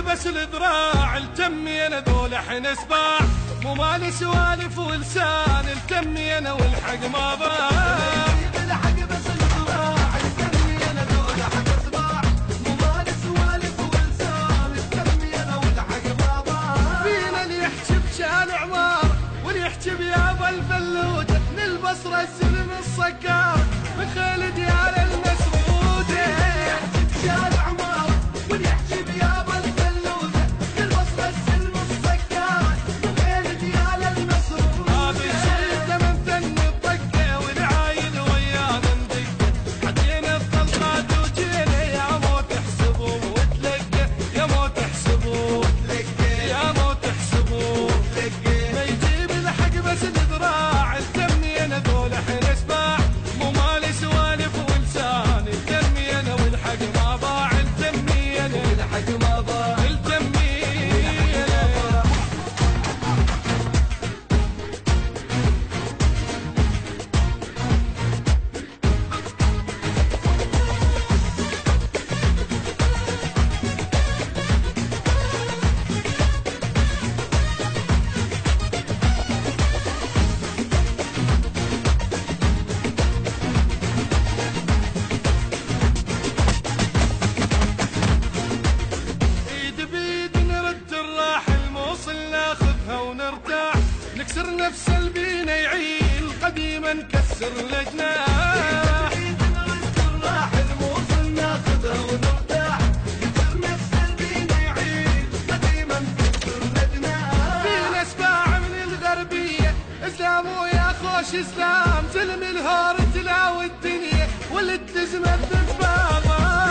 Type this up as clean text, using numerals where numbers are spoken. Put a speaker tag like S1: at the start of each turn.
S1: بس الذراع التمي انا ذول حين سباع، مو مالي سوالف ولسان التمي انا والحق ما باع.
S2: الحق بس الذراع التمي انا ذول حين سباع، مو مالي سوالف ولسان التمي انا والحق ما باع.
S1: فينا اللي يحكي بشان عمار واللي يحكي بيابا الفلوده، للبصره السلم الصقار بخيل ديار المسعوده.
S2: يحكي بشان عمار واللي يحكي بيابا الفلوده، للبصره السلم الصقار بخيل ديار المسعوده.
S1: هذا الشيء من ثن الطقه والعايل ويانا ندقه، حدينا الطلقات وجينا يا مو تحسبوا وتلقى، يا مو تحسبوا يا مو تحسبوا. ما يجيب الحق بس الذراع التمي انا ذول حين اسباع، مو مالي سوالف ولسان التمي انا والحق ما باع. التمي انا
S2: والحق ما باع.
S1: التمي انا. نكسر نفس البينا يعيل قديما نكسر الجناح.
S2: راح الموصل ناخذها ونرتاح، نكسر نفس البينا يعيل قديما نكسر الجناح.
S1: فينا سباع من الغربيه اسلام ويا خوش اسلام، زلم الهور تلاوي الدنيا واللي تزمت بباغه.